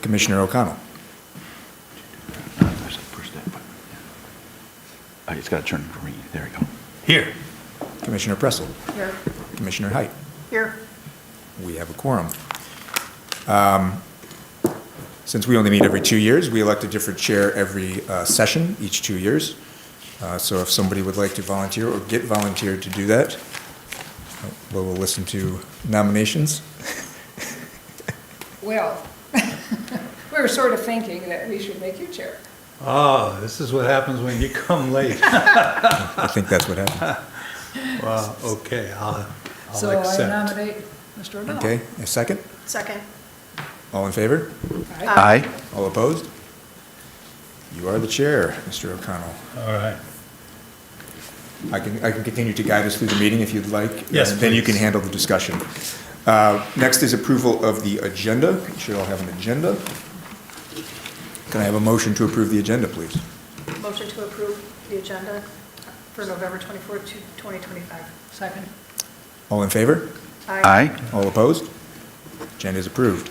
Commissioner O'Connell. It's got to turn green. There we go. Here. Commissioner Pressel. Here. Commissioner Height. Here. We have a quorum. Since we only meet every 2 years, we elect a different chair every session, each 2 years. So if somebody would like to volunteer or get volunteered to do that, we'll listen to nominations. Well, we were sort of thinking that we should make you chair. Oh, this is what happens when you come late. I think that's what happened. Well, okay, I'll So I accept. nominate Mr. O'Donnell. Okay, a second? Second. All in favor? Aye. All opposed? You are the chair, Mr. O'Connell. All right. I can continue to guide us through the meeting if you'd like. Yes, and then you please. can handle the discussion. Next is approval of the agenda. You should all have an agenda. Can I have a motion to approve the agenda, please? Motion to approve the agenda for November 24th, 2025. Second. All in favor? Aye. All opposed? Agenda is approved.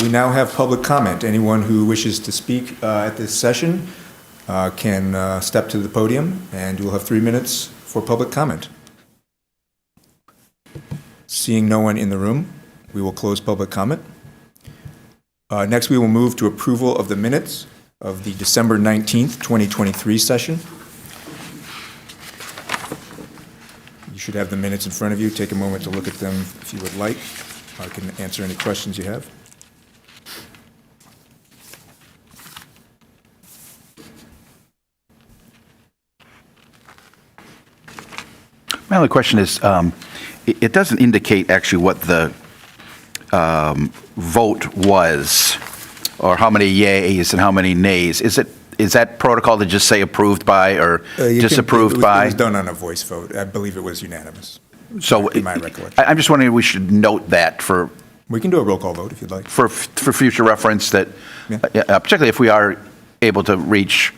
We now have public comment. Anyone who wishes to speak at this session can step to the podium, and we'll have 3 minutes for public comment. Seeing no one in the room, we will close public comment. Next, we will move to approval of the minutes of the December 19th, 2023 session. You should have the minutes in front of you. Take a moment to look at them if you would like. I can answer any questions you have. My only question is, it doesn't indicate actually what the vote was, or how many yeas and how many nays. Is that protocol to just say approved by or disapproved by? It was done on a voice vote. I believe it was unanimous. So in my recollection. I'm just wondering if we should note that for We can do a roll call vote if you'd like. future reference that, Yeah. particularly if we are able to reach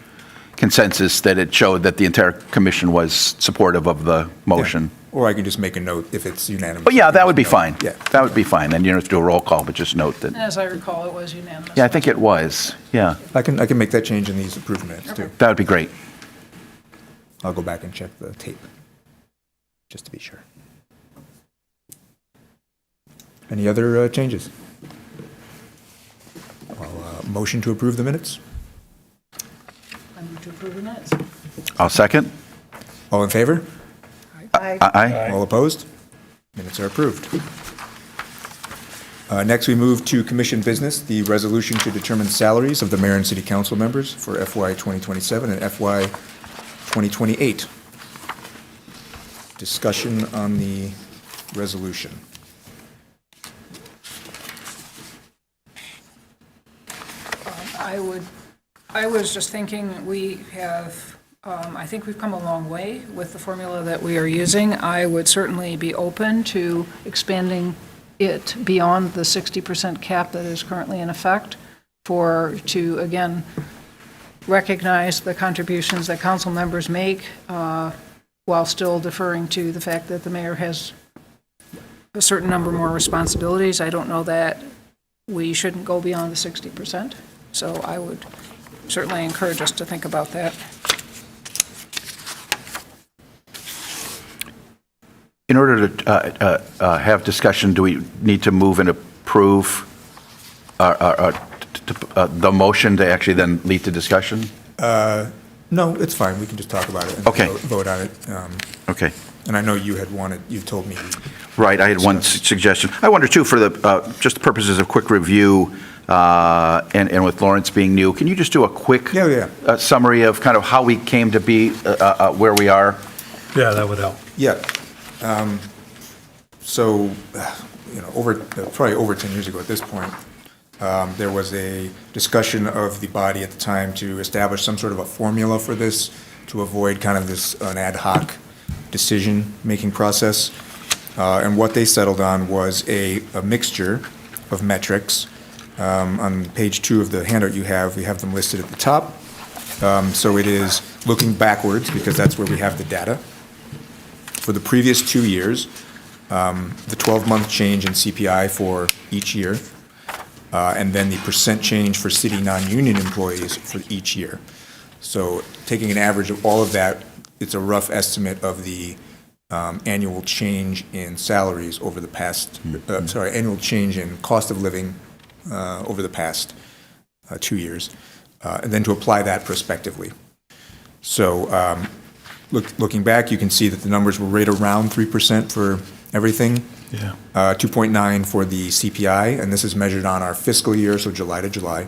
consensus that it showed that the entire commission was supportive of the motion. Or I can just make a note if it's unanimous. But yeah, that would be fine. Yeah. That would be fine. Then you don't have to do a roll call, but just note that. As I recall, it was unanimous. Yeah, I think it was. Yeah, I can make that change in these approved minutes too. that would be great. I'll go back and check the tape, just to be sure. Any other changes? Motion to approve the minutes? I move to approve the minutes. I'll second. All in favor? Aye. All opposed? Minutes are approved. Next, we move to commission business, the resolution to determine salaries of the mayor and city council members for FY 2027 and FY 2028. Discussion on the resolution. I was just thinking, we have, I think we've come a long way with the formula that we are using. I would certainly be open to expanding it beyond the 60% cap that is currently in effect to, again, recognize the contributions that council members make while still deferring to the fact that the mayor has a certain number more responsibilities. I don't know that we shouldn't go beyond the 60%. So I would certainly encourage us to think about that. In order to have discussion, do we need to move and approve the motion to actually then lead to discussion? No, it's fine. We can just talk about it and Okay. vote on it. Okay. And I know you told me. Right, I had one suggestion. I wonder too, for the, just the purposes of quick review, and with Lawrence being new, can you just do a quick summary of kind of how we came to be where we are? Yeah, that would help. Yeah. So, probably over 10 years ago at this point, there was a discussion of the body at the time to establish some sort of a formula for this to avoid kind of an ad hoc decision-making process. And what they settled on was a mixture of metrics On page 2 of the handout you have, we have them listed at the top. So it is looking backwards, because that's where we have the data. For the previous 2 years, the 12-month change in CPI for each year, and then the percent change for city non-union employees for each year. So taking an average of all of that, it's a rough estimate of the annual change in salaries over the past, annual change in cost of living over the past 2 years, and then to apply that prospectively. So looking back, you can see that the numbers were right around 3% for everything. Yeah. 2.9 for the CPI, and this is measured on our fiscal year, so July to July.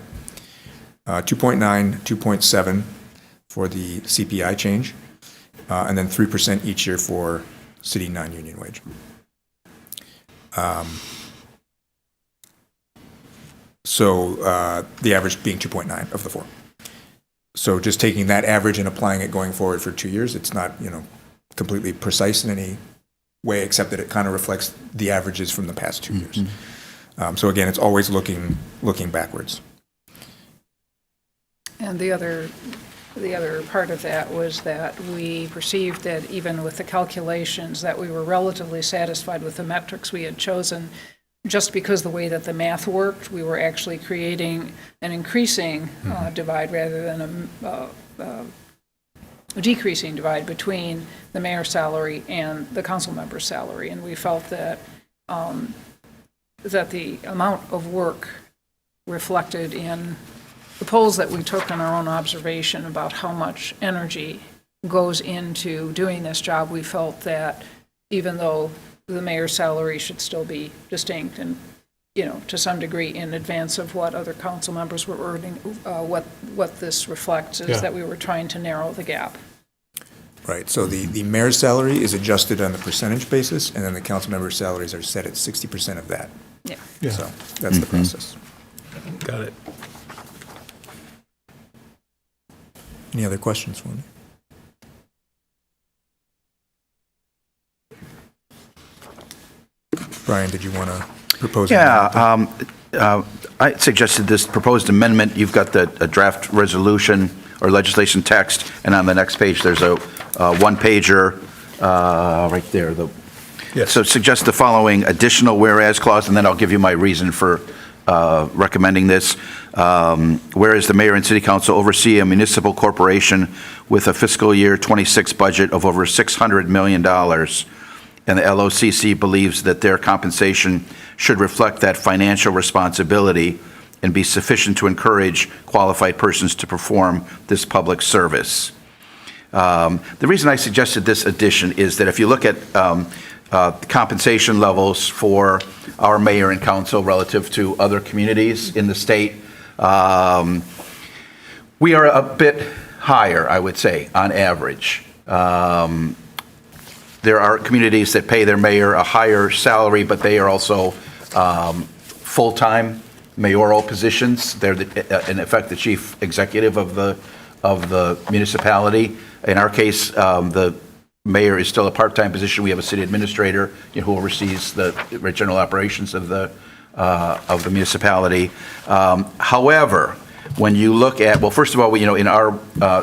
2.9, 2.7 for the CPI change, and then 3% each year for city non-union wage. So the average being 2.9 of the 4. So just taking that average and applying it going forward for 2 years, it's not, completely precise in any way, except that it kind of reflects the averages from the past 2 years. So again, it's always looking backwards. And the other part of that was that we perceived that even with the calculations, that we were relatively satisfied with the metrics we had chosen. Just because the way that the math worked, we were actually creating an increasing divide rather than a decreasing divide between the mayor's salary and the council member's salary. And we felt that that the amount of work reflected in the polls that we took in our own observation about how much energy goes into doing this job, we felt that even though the mayor's salary should still be distinct and, to some degree in advance of what other council members were earning, what this reflects is that we were trying to narrow the gap. Right, so the mayor's salary is adjusted on the percentage basis, and then the council member's salaries are set at 60% of that. Yeah. So that's the process. Got it. Any other questions for me? Brian, did you want to propose? Yeah, I suggested this proposed amendment. You've got the draft resolution or legislation text, and on the next page, there's a one-pager right there. Yes. So suggest the following additional whereas clause, and then I'll give you my reason for recommending this. Whereas the mayor and city council oversee a municipal corporation with a fiscal year 26 budget of over $600 million, and the LOCC believes that their compensation should reflect that financial responsibility and be sufficient to encourage qualified persons to perform this public service. The reason I suggested this addition is that if you look at compensation levels for our mayor and council relative to other communities in the state, we are a bit higher, I would say, on average. There are communities that pay their mayor a higher salary, but they are also full-time mayoral positions. They're, in effect, the chief executive of the municipality. In our case, the mayor is still a part-time position. We have a city administrator who oversees the general operations of the municipality. However, when you look at, well, first of all, in our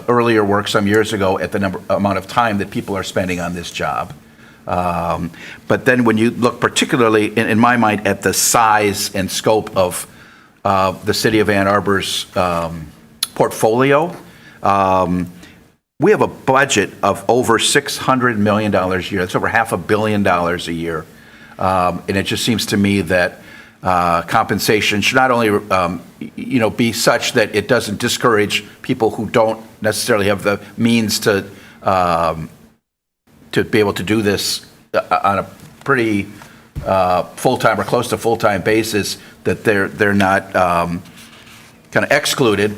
earlier work some years ago at the amount of time that people are spending on this job, but then when you look particularly, in my mind, at the size and scope of the city of Ann Arbor's portfolio, we have a budget of over $600 million a year. That's over $500 million a year. And it just seems to me that compensation should not only, be such that it doesn't discourage people who don't necessarily have the means to be able to do this on a pretty full-time or close to full-time basis, that they're not kind of excluded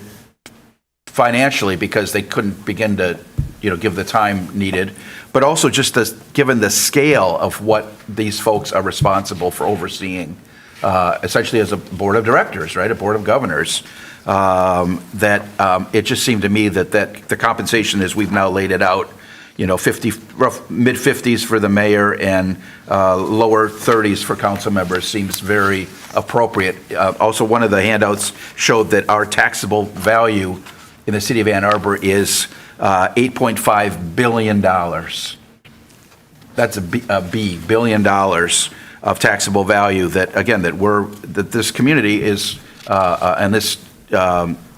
financially because they couldn't begin to, give the time needed, but also just given the scale of what these folks are responsible for overseeing, essentially as a board of directors, right, a board of governors, that it just seemed to me that the compensation as we've now laid it out, mid-50s for the mayor and lower 30s for council members seems very appropriate. Also, one of the handouts showed that our taxable value in the city of Ann Arbor is $8.5 billion. That's billion dollars of taxable value that, again, that this community is, and this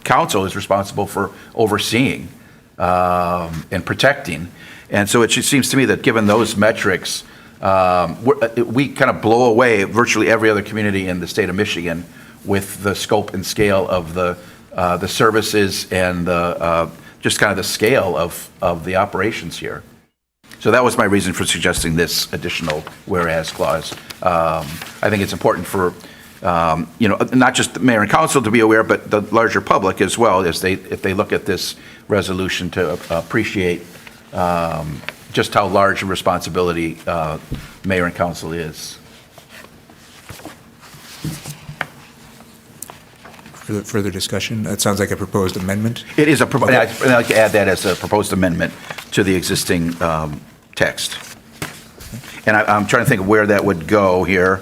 council is responsible for overseeing and protecting. And so it just seems to me that given those metrics, we kind of blow away virtually every other community in the state of Michigan with the scope and scale of the services and just kind of the scale of the operations here. So that was my reason for suggesting this additional whereas clause. I think it's important for, not just the mayor and council to be aware, but the larger public as well, if they look at this resolution, to appreciate just how large a responsibility mayor and council is. Further discussion? That sounds like a proposed amendment. It is I'd like to add that as a proposed amendment to the existing text. And I'm trying to think of where that would go here.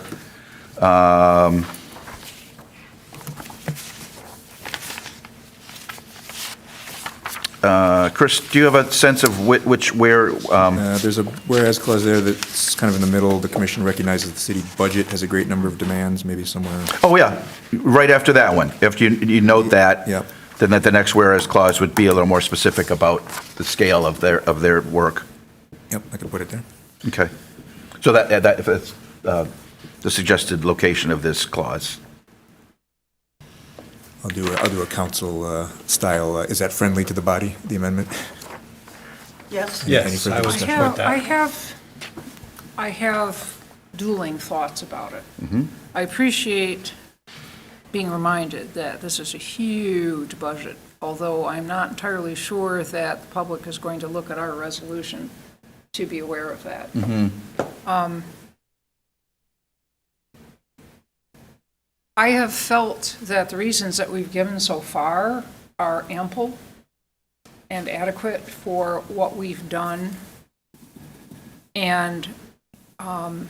Chris, do you have a sense of where? There's a whereas clause there that's kind of in the middle. The commission recognizes the city budget has a great number of demands, maybe somewhere. Oh, yeah, right after that one. If you note that, Yep. then that the next whereas clause would be a little more specific about the scale of their work. Yep, I could put it there. Okay. So that if that's the suggested location of this clause. I'll do a council style. Is that friendly to the body, the amendment? Yes? Any Yes, further I would discussion? support that. I have dueling thoughts about it. I appreciate being reminded that this is a huge budget, although I'm not entirely sure that the public is going to look at our resolution to be aware of that. I have felt that the reasons that we've given so far are ample and adequate for what we've done. And I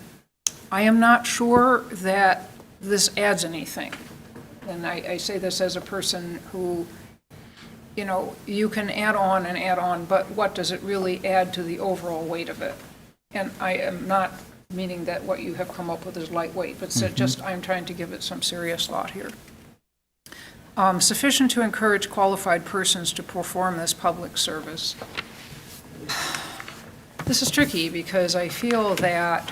am not sure that this adds anything. And I say this as a person who, you can add on, but what does it really add to the overall weight of it? And I am not meaning that what you have come up with is lightweight, but just I'm trying to give it some serious thought here. Sufficient to encourage qualified persons to perform this public service. This is tricky because I feel that,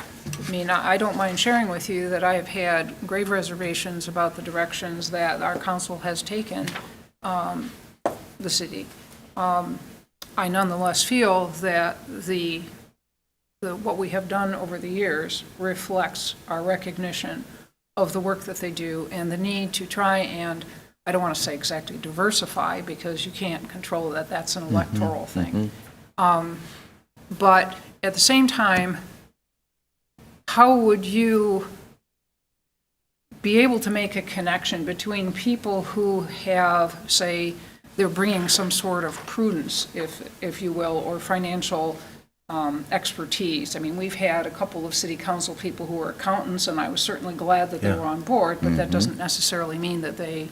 I don't mind sharing with you that I have had grave reservations about the directions that our council has taken the city. I nonetheless feel that what we have done over the years reflects our recognition of the work that they do and the need to try and, I don't want to say exactly diversify because you can't control that, that's an electoral thing. But at the same time, how would you be able to make a connection between people who have, say, they're bringing some sort of prudence, if you will, or financial expertise. We've had a couple of city council people who are accountants, and I was certainly glad that they were on board, but that doesn't necessarily mean that they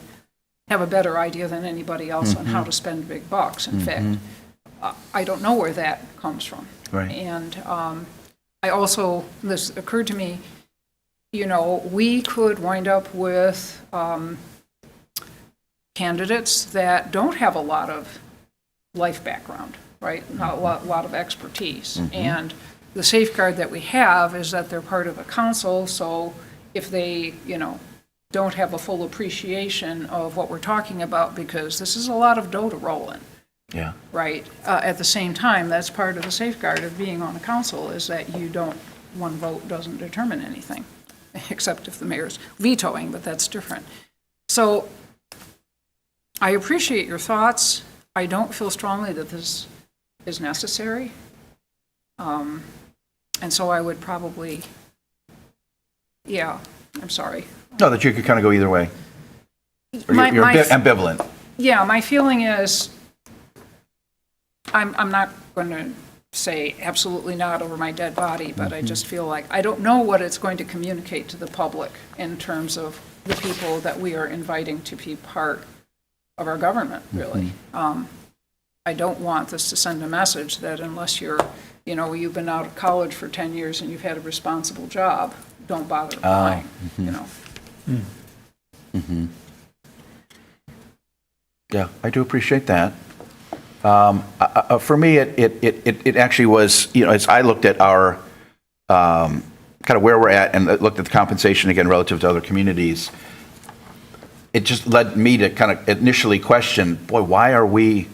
have a better idea than anybody else on how to spend big bucks. In fact, I don't know where that comes from. Right. And I also, this occurred to me, we could wind up with candidates that don't have a lot of life background, right? Not a lot of expertise. And the safeguard that we have is that they're part of a council, so if they, don't have a full appreciation of what we're talking about, because this is a lot of dough to roll in. Yeah. Right? At the same time, that's part of the safeguard of being on a council, is that one vote doesn't determine anything, except if the mayor's vetoing, but that's different. So I appreciate your thoughts. I don't feel strongly that this is necessary. And so I would probably, I'm sorry. No, that you could kind of go either way. Or My- you're my- ambivalent. Yeah, my feeling is, I'm not going to say absolutely not over my dead body, but I just feel like, I don't know what it's going to communicate to the public in terms of the people that we are inviting to be part of our government, really. I don't want this to send a message that unless you're, you've been out of college for 10 years and you've had a responsible job, don't bother applying, Yeah, I do appreciate that. For me, it actually was, as I looked at our, kind of where we're at and looked at the compensation again relative to other communities, it just led me to kind of initially question, boy, why are we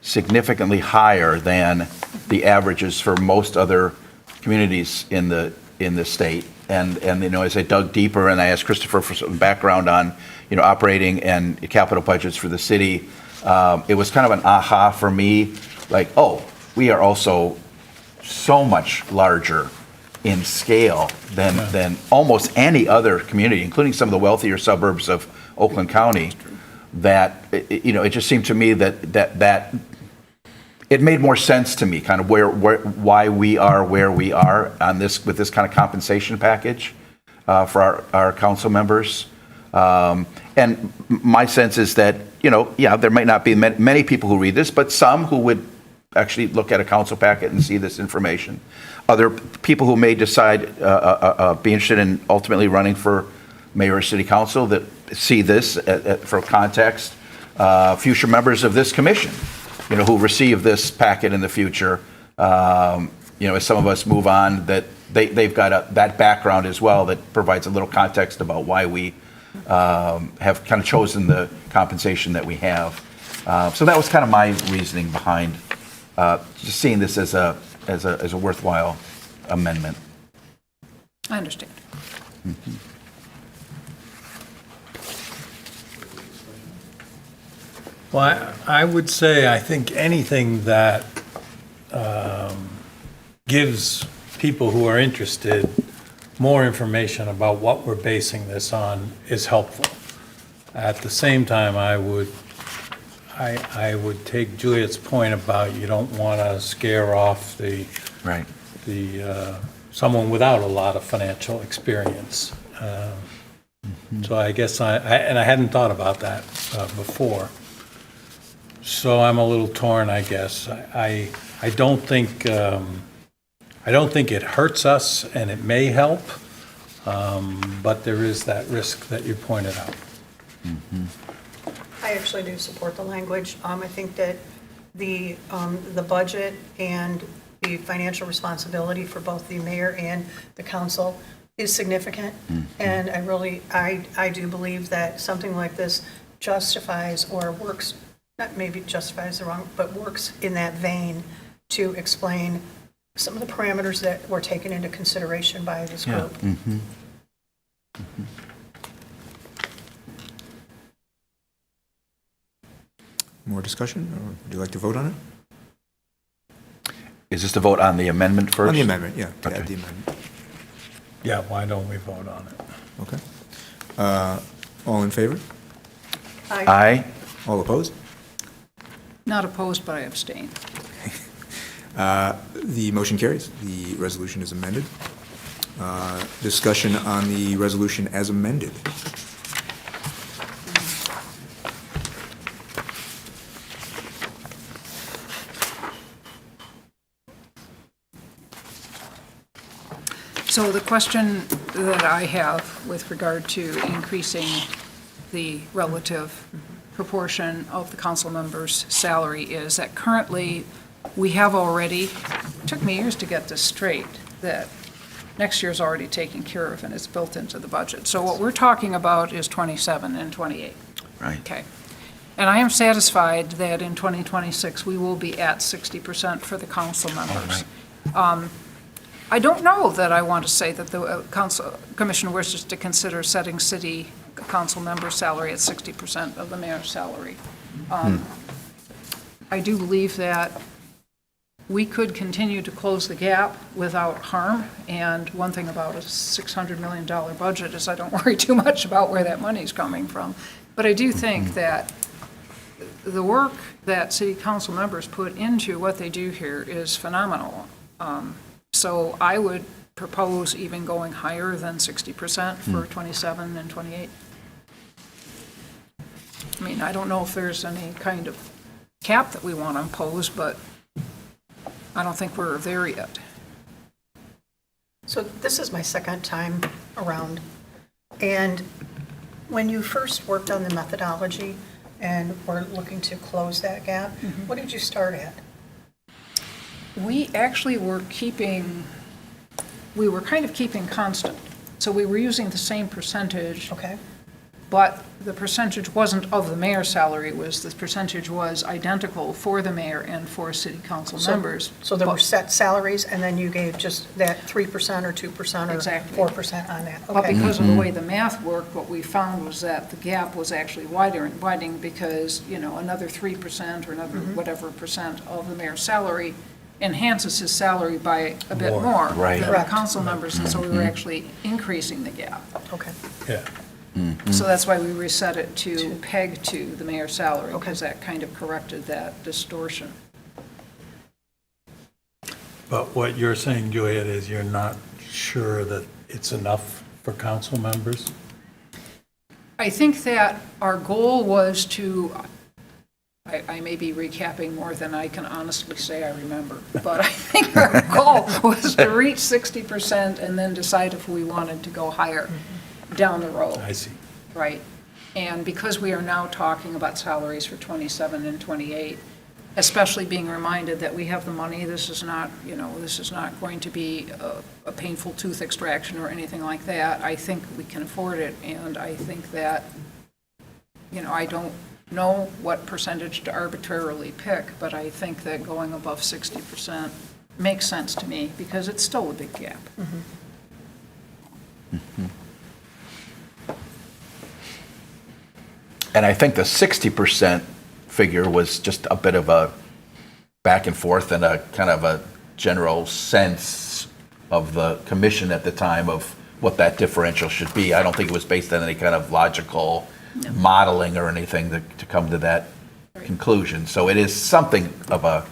significantly higher than the averages for most other communities in the state? And as I dug deeper and I asked Christopher for some background on, operating and capital budgets for the city, it was kind of an aha for me, like, oh, we are also so much larger in scale than almost any other community, including some of the wealthier suburbs of Oakland County, that, it just seemed to me that it made more sense to me, kind of why we are where we are on this, with this kind of compensation package for our council members. And my sense is that, there might not be many people who read this, but some who would actually look at a council packet and see this information. Other people who may decide, be interested in ultimately running for mayor or city council that see this for context. Future members of this commission, who receive this packet in the future, as some of us move on, that they've got that background as well that provides a little context about why we have kind of chosen the compensation that we have. So that was kind of my reasoning behind just seeing this as a worthwhile amendment. I understand. Well, I would say, I think anything that gives people who are interested more information about what we're basing this on is helpful. At the same time, I would take Juliet's point about you don't want to scare off Right. someone without a lot of financial experience. So I guess I hadn't thought about that before. So I'm a little torn, I guess. I don't think it hurts us, and it may help, but there is that risk that you pointed out. I actually do support the language. I think that the budget and the financial responsibility for both the mayor and the council is significant. And I do believe that something like this justifies or works, not maybe justifies the wrong, but works in that vein to explain some of the parameters that were taken into consideration by this group. More discussion, or would you like to vote on it? Is this to vote on the amendment first? On the amendment, yeah, to Okay. add the amendment. Yeah, why don't we vote on it? Okay. All in favor? Aye. All opposed? Not opposed, but I abstain. The motion carries. The resolution is amended. Discussion on the resolution as amended. So the question that I have with regard to increasing the relative proportion of the council member's salary is that currently we have already, it took me years to get this straight, that next year's already taken care of and it's built into the budget. So what we're talking about is 27 and 28. Right. Okay. And I am satisfied that in 2026, we will be at 60% for the council members. I don't know that I want to say that the commission wishes to consider setting city council member salary at 60% of the mayor's salary. I do believe that we could continue to close the gap without harm, and one thing about a $600 million budget is I don't worry too much about where that money's coming from. But I do think that the work that city council members put into what they do here is phenomenal. So I would propose even going higher than 60% for 27 and 28. I mean, I don't know if there's any kind of cap that we want to impose, but I don't think we're there yet. So this is my second time around. And when you first worked on the methodology and were looking to close that gap, what did you start at? We actually were kind of keeping constant. So we were using the same percentage, Okay? but the percentage wasn't of the mayor's salary, the percentage was identical for the mayor and for city council members. So there were But- set salaries, and then you gave just that 3% or 2% or Exactly. 4% on that? But Okay. because of the way the math worked, what we found was that the gap was actually widening because, another 3% or another whatever percent of the mayor's salary enhances his salary by a bit more Right. than the Correct. council members, and so we were actually increasing the gap. Okay. Yeah. So that's why we reset it to peg to the mayor's salary, Okay. because that kind of corrected that distortion. But what you're saying, Juliet, is you're not sure that it's enough for council members? I think that our goal was to, I may be recapping more than I can honestly say I remember, but I think our goal was to reach 60% and then decide if we wanted to go higher down the road. I see. Right. And because we are now talking about salaries for 27 and 28, especially being reminded that we have the money, this is not going to be a painful tooth extraction or anything like that. I think we can afford it, and I think that, I don't know what percentage to arbitrarily pick, but I think that going above 60% makes sense to me, because it's still a big gap. And I think the 60% figure was just a bit of a back and forth and a kind of a general sense of the commission at the time of what that differential should be. I don't think it was based on any kind of logical modeling or anything to come to that conclusion. So it is something of a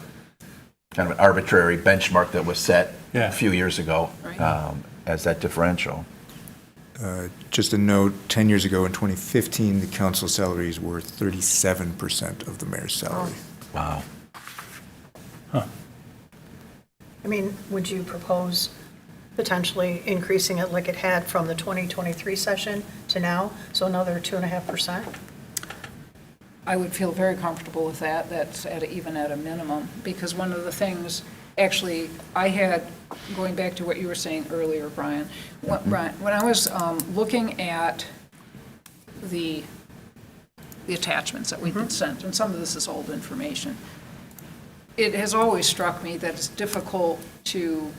kind of an arbitrary benchmark that was set Yeah. a few years ago Right. as that differential. Just a note, 10 years ago, in 2015, the council salaries were 37% of the mayor's salary. Wow. I mean, would you propose potentially increasing it like it had from the 2023 session to now, so another 2.5%? I would feel very comfortable with that. That's even at a minimum, because one of the things, actually, I had, going back to what you were saying earlier, Brian, when I was looking at the attachments that we've been sent, and some of this is old information, it has always struck me that it's difficult to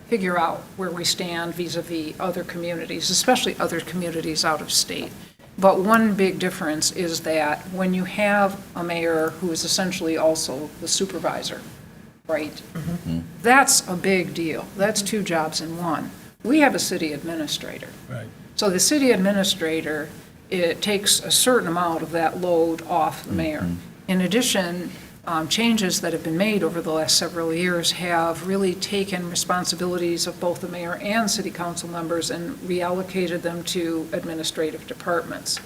figure out where we stand vis-à-vis other communities, especially other communities out of state. But one big difference is that when you have a mayor who is essentially also the supervisor, right? That's a big deal. That's two jobs in one. We have a city administrator. Right. So the city administrator, it takes a certain amount of that load off the mayor. In addition, changes that have been made over the last several years have really taken responsibilities of both the mayor and city council members and reallocated them to administrative departments.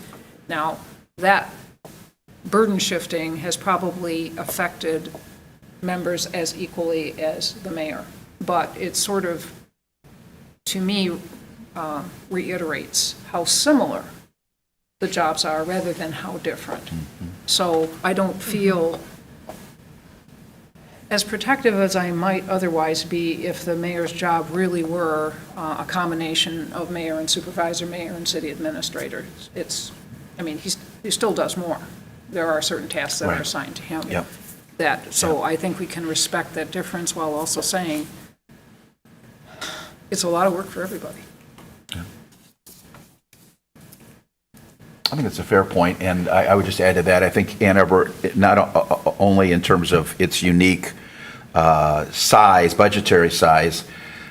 Now, that burden shifting has probably affected members as equally as the mayor, but it sort of, to me, reiterates how similar the jobs are rather than how different. So I don't feel as protective as I might otherwise be if the mayor's job really were a combination of mayor and supervisor, mayor and city administrator. He still does more. There are certain tasks that are Right. assigned to him. Yep. So I think we can respect that difference while also saying it's a lot of work for everybody. I think it's a fair point, and I would just add to that, I think Ann Arbor, not only in terms of its unique size, budgetary size,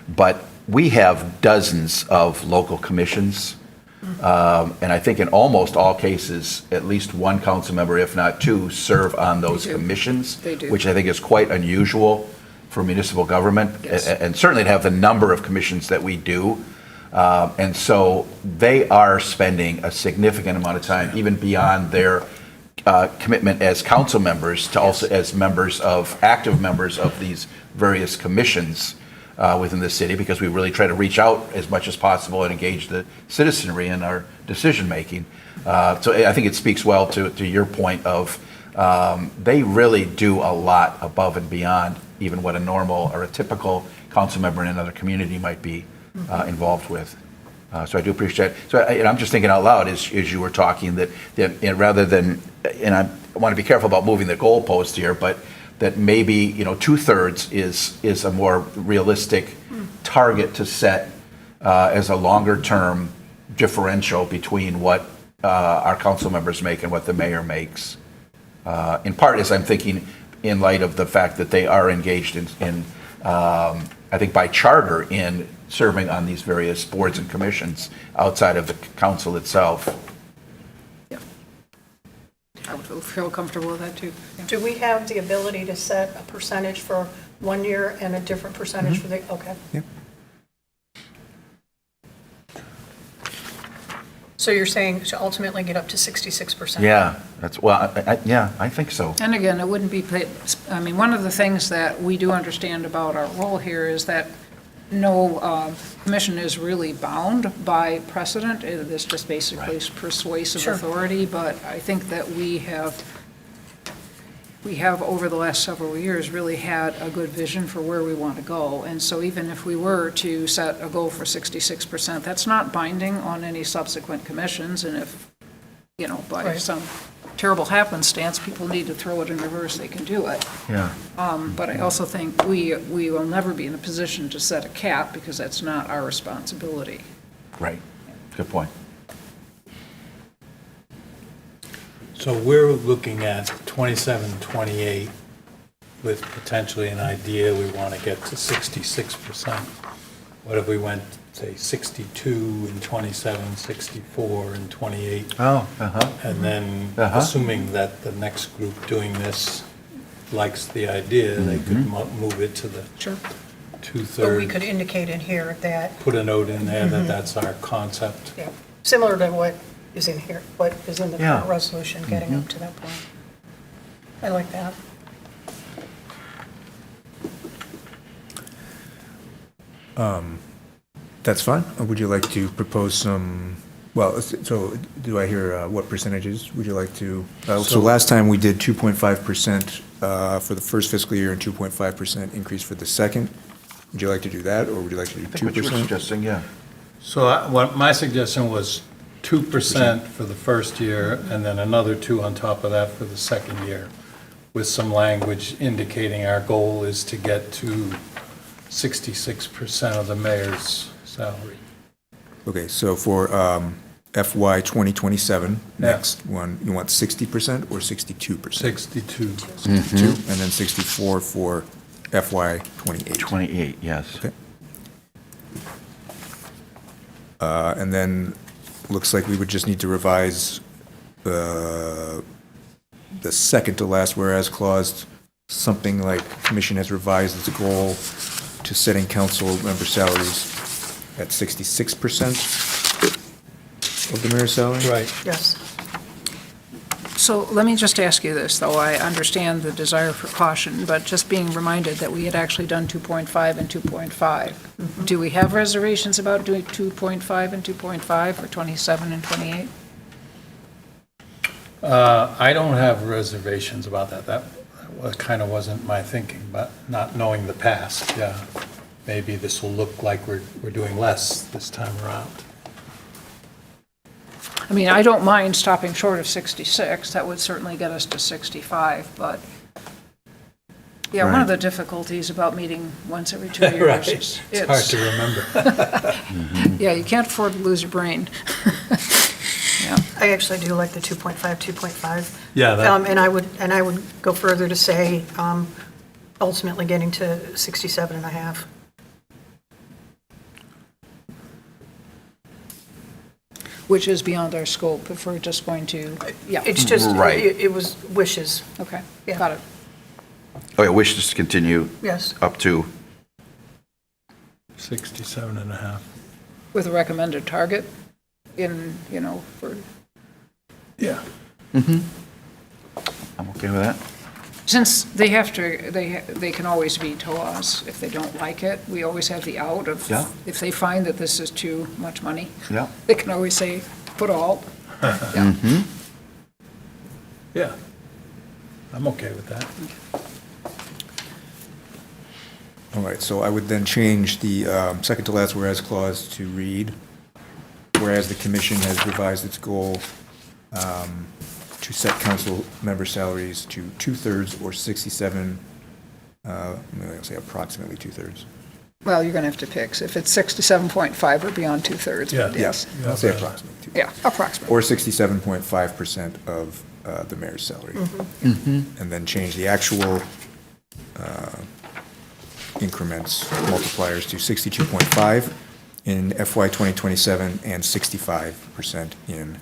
but we have dozens of local commissions And I think in almost all cases, at least one council member, if not two, serve on those do. commissions. They do. Which I think is quite unusual for municipal government. Yes. And certainly to have the number of commissions that we do. And so they are spending a significant amount of time, even beyond their commitment as council members, to also as active members of these various commissions within the city, because we really try to reach out as much as possible and engage the citizenry in our decision-making. So I think it speaks well to your point of they really do a lot above and beyond even what a normal or a typical council member in another community might be involved with. So I do appreciate it. So and I'm just thinking out loud as you were talking that rather than, and I want to be careful about moving the goalpost here, but that maybe, 2/3 is a more realistic target to set as a longer-term differential between what our council members make and what the mayor makes. In part, as I'm thinking, in light of the fact that they are engaged in I think by charter, in serving on these various boards and commissions outside of the council itself. I would feel comfortable with that, too. Yeah. Do we have the ability to set a percentage for 1 year and a different percentage for the, okay. Yep. So you're saying to ultimately get up to 66%? Yeah, I think so. And again, it wouldn't be, one of the things that we do understand about our role here is that no commission is really bound by precedent. It is just basically persuasive Sure. authority, but I think that we have over the last several years really had a good vision for where we want to go. And so even if we were to set a goal for 66%, that's not binding on any subsequent commissions. And if, by Right. some terrible happenstance, people need to throw it in reverse, they can do it. Yeah. But I also think we will never be in a position to set a cap because that's not our responsibility. Right. Good point. So we're looking at 27, 28 with potentially an idea we want to get to 66%. What if we went, say, 62 and 27, 64 and 28? Oh, And then assuming that the next group doing this likes the idea, they could move it to the Sure. But we two-thirds. could indicate in here that, Put a note in there that that's our concept. yeah, similar to what is in here, what is in the current Yeah. resolution, getting up to that point. I like that. That's fine. Or would you like to propose some, so do I hear what percentages would you like to? So last time we did 2.5% for the first fiscal year and 2.5% increase for the second. Would you like to do that, or would you like to do I think what you were 2%? suggesting, yeah. So what my suggestion was 2% for the first year, and then another 2 on top of that for the second year, with some language indicating our goal is to get to 66% of the mayor's salary. Okay, so for FY 2027, Yeah. next one, you want 60% or 62%? 62. 62, and then 64 for FY 28. 28, yes. Okay. And then, looks like we would just need to revise the second to last whereas clause, something like commission has revised its goal to setting council member salaries at 66% of the mayor's salary? Right. Yes. So let me just ask you this, though. I understand the desire for caution, but just being reminded that we had actually done 2.5 and 2.5. Do we have reservations about doing 2.5 and 2.5 for 27 and 28? I don't have reservations about that. That kind of wasn't my thinking, but not knowing the past, yeah. Maybe this will look like we're doing less this time around. I mean, I don't mind stopping short of 66. That would certainly get us to 65, but, yeah, one of the difficulties about meeting once every 2 years Right. is It's hard to remember. yeah, you can't afford to lose your brain. Yeah. I actually do like the 2.5, 2.5. Yeah, that- And I would go further to say ultimately getting to 67 and a half. which is beyond our scope if we're just going to, yeah, It's just, Right. it was wishes, okay, Yeah. got it. Oh, yeah, wishes to continue yes. up to, 67 and a half. With a recommended target in, for, Yeah. I'm okay with that. since they have to, they can always veto us if they don't like it. We always have the out of, Yeah. if they find that this is too much money, Yeah. they can always say, put all. Yeah. Yeah. I'm okay with that. All right, so I would then change the second to last whereas clause to read, whereas the commission has revised its goal to set council member salaries to 2/3 or 67, I'll say approximately 2/3. Well, you're going to have to pick. If it's 67.5 or beyond 2/3, Yeah. but yes. I'll say approximately 2/3. Yeah, approximately. Or 67.5% of the mayor's salary. And then change the actual increments, multipliers to 62.5 in FY 2027 and 65% in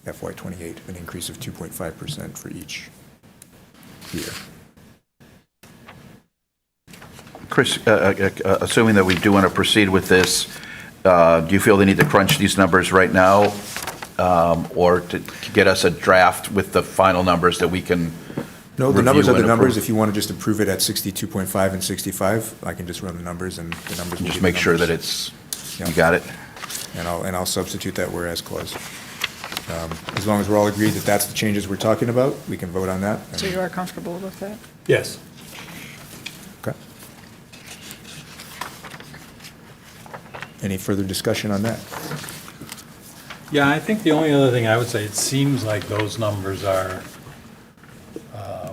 FY '28, an increase of 2.5% for each year. Chris, assuming that we do want to proceed with this, do you feel they need to crunch these numbers right now? Or to get us a draft with the final numbers that we can No, the numbers review are the and numbers. approve? If you want to just approve it at 62.5 and 65, I can just run the numbers and the numbers will be Just the make sure that numbers. it's, Yeah. you got it? And I'll substitute that whereas clause. As long as we're all agreed that that's the changes we're talking about, we can vote on that. So you are comfortable with that? Yes. Okay. Any further discussion on that? Yeah, I think the only other thing I would say, it seems like those numbers are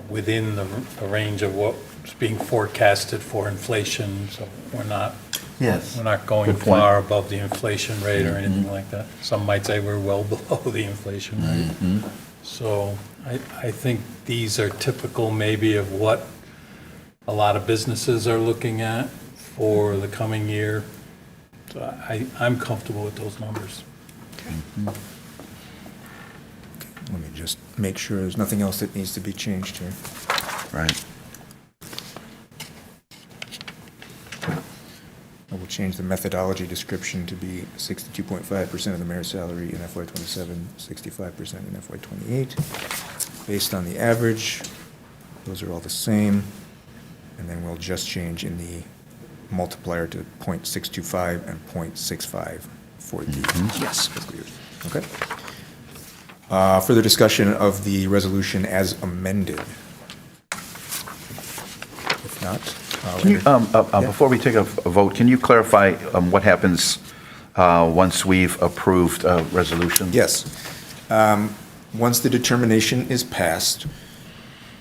within the range of what's being forecasted for inflation, so we're not, Yes. we're not going Good point. far above the inflation rate or anything like that. Some might say we're well below the inflation rate. So I think these are typical maybe of what a lot of businesses are looking at for the coming year. So I'm comfortable with those numbers. Let me just make sure there's nothing else that needs to be changed here. Right. I will change the methodology description to be 62.5% of the mayor's salary in FY '27, 65% in FY '28, based on the average. Those are all the same. And then we'll just change in the multiplier to .625 and .65 for the Yes. fiscal years. Okay? Further discussion of the resolution as amended? If not, Can you, yeah. before we take a vote, can you clarify what happens once we've approved a resolution? Yes. Once the determination is passed,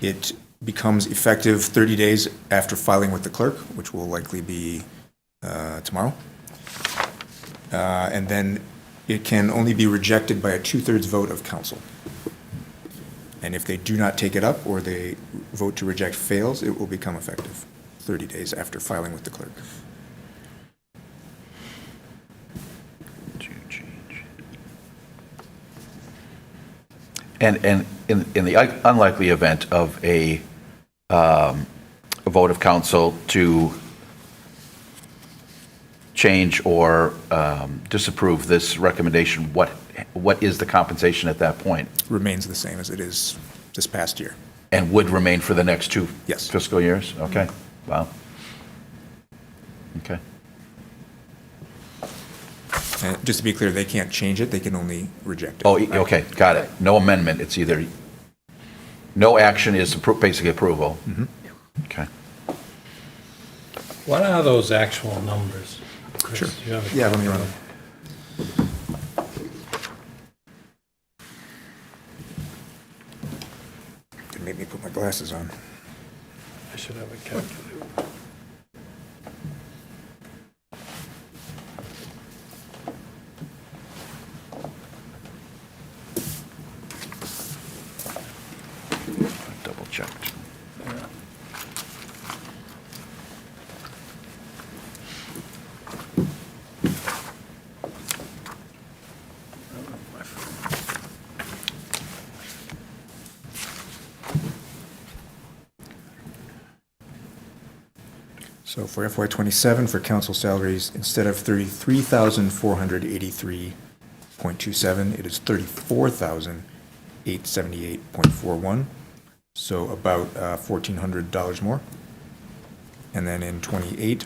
it becomes effective 30 days after filing with the clerk, which will likely be tomorrow. And then it can only be rejected by a 2/3 vote of council. And if they do not take it up or they vote to reject fails, it will become effective 30 days after filing with the clerk. To change. And in the unlikely event of a vote of council to change or disapprove this recommendation, what is the compensation at that point? Remains the same as it is this past year. And would remain for the next two Yes. fiscal years? Okay, wow. Okay, And just to be clear, they can't change it, they can only reject it. oh, okay, got it. No amendment, it's either, no action is basically approval. Okay. What are those actual numbers? Chris? Sure. You have a Yeah, let me copy run of them. They made me put my glasses on. I should have a calculator. Double checked. Yeah. My So for FY '27, for council salaries, instead of 33,483.27, it is 34,878.41. So about $1,400 more. And then in '28,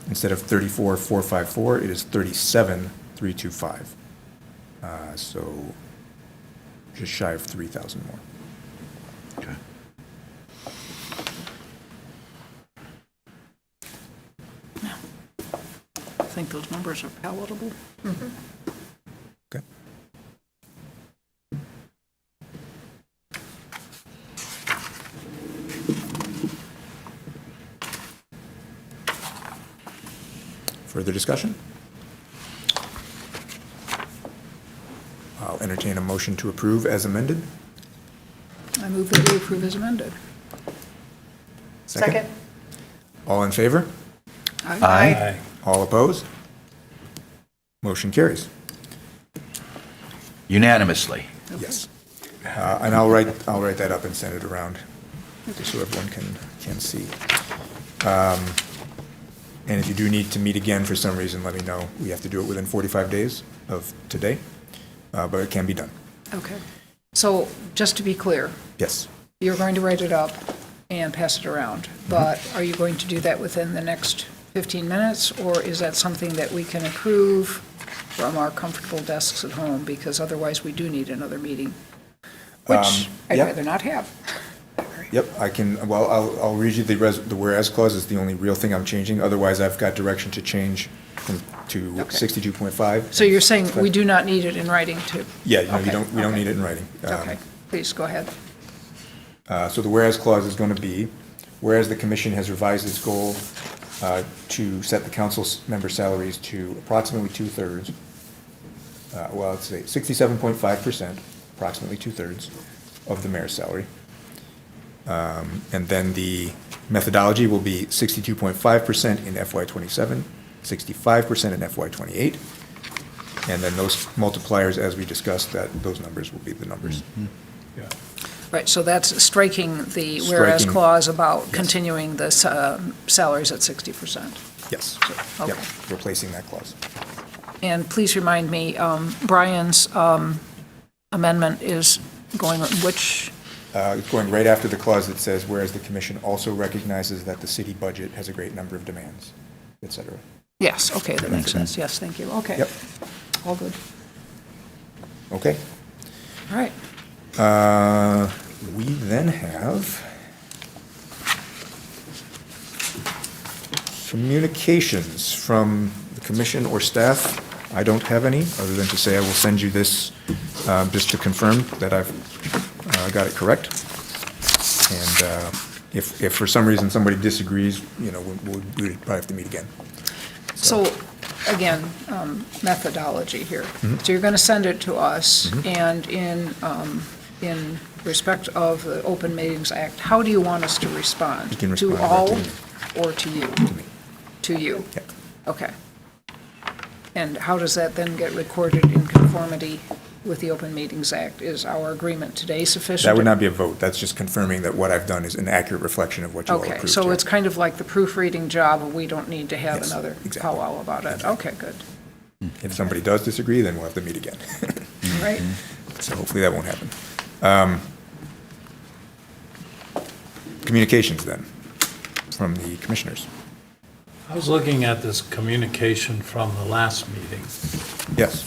instead of 34,454, it is 37,325. So just shy of 3,000 more. Okay. I think those numbers are palatable. Okay. Further discussion? I'll entertain a motion to approve as amended. I move that we approve as amended. Second? All in favor? Aye. All opposed? Motion carries. Unanimously. Yes. And I'll write that up and send it around, just so everyone can see. And if you do need to meet again for some reason, let me know. We have to do it within 45 days of today, but it can be done. Okay. So just to be clear, Yes. you're going to write it up and pass it around, but are you going to do that within the next 15 minutes, or is that something that we can approve from our comfortable desks at home? Because otherwise, we do need another meeting, which I'd yeah. rather not have. Yep, I can, well, I'll read you the whereas clause is the only real thing I'm changing. Otherwise, I've got direction to change to Okay. 62.5. So you're saying we do not need it in writing to? Yeah, no, Okay, we don't okay. need it in writing. Okay, please, go ahead. So the whereas clause is going to be, whereas the commission has revised its goal to set the council member salaries to approximately two-thirds, well, let's say 67.5%, approximately two-thirds of the mayor's salary. And then the methodology will be 62.5% in FY '27, 65% in FY '28. And then those multipliers, as we discussed, those numbers will be the numbers. Yeah. Right, so that's striking the whereas Striking. clause about Yes. continuing the salaries at 60%. Yes. Okay. Yep, replacing that clause. And please remind me, Brian's amendment is going, which, It's going right after the clause that says, whereas the commission also recognizes that the city budget has a great number of demands, et cetera. yes, okay, that makes sense, yes, thank you, okay. Yep. All good, Okay. all right. We then have communications from the commission or staff. I don't have any, other than to say I will send you this just to confirm that I've got it correct. And if for some reason somebody disagrees, you know, we'd probably have to meet again. So, again, methodology here. Mm-hmm. So you're going to send it to us, and in respect of the Open Meetings Act, how do you want us to respond? You can To respond all right to or to you? me. To you? Yeah. Okay. And how does that then get recorded in conformity with the Open Meetings Act? Is our agreement today sufficient? That would not be a vote. That's just confirming that what I've done is an accurate reflection of what you all approved. Okay, so here. it's kind of like the proofreading job, and we don't need to have Yes, another exactly. powwow about it. Okay, good. If somebody does disagree, then we'll have to meet again. All right. So hopefully that won't happen. Communications then, from the commissioners. I was looking at this communication from the last meeting, Yes.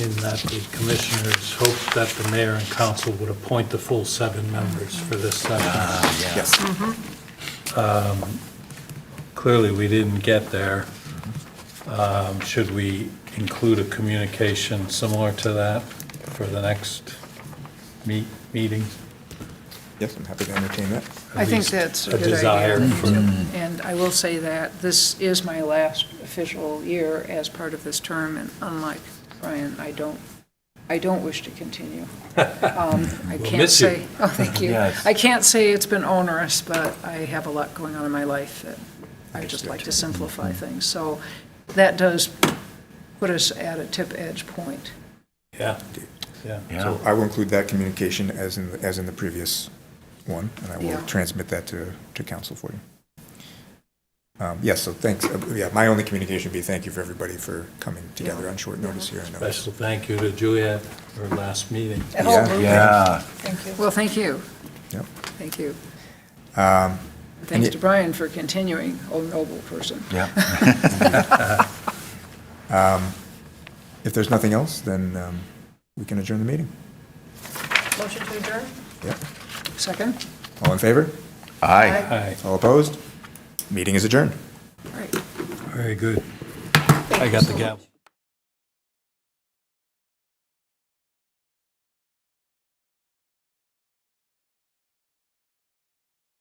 in that the commissioners hoped that the mayor and council would appoint the full 7 members for this session. Yes. Clearly, we didn't get there. Should we include a communication similar to that for the next meeting? Yes, I'm happy to entertain that. I think least that's a a good desire idea. for- And I will say that this is my last official year as part of this term, and unlike Brian, I don't wish to continue. I can't miss you. say, oh, thank you. Yes. I can't say it's been onerous, but I have a lot going on in my life that I just like to simplify things. So that does put us at a tip edge point. Yeah, yeah. So I will include that communication as in the previous one, and I will Yeah. transmit that to council for you. Yes, so thanks. Yeah, my only communication would be thank you for everybody for coming together on short notice here. I know it's- Special thank you to Julia for her last meeting. Yeah. Thank you. Well, thank you. Yep. Thank you. And Thanks y- to Brian for continuing, oh noble person. Yeah. If there's nothing else, then we can adjourn the meeting. Motion to adjourn? Yep. Second? All in favor? Aye. Hi, All opposed? Meeting is adjourned. All right. very good. I got the gavel.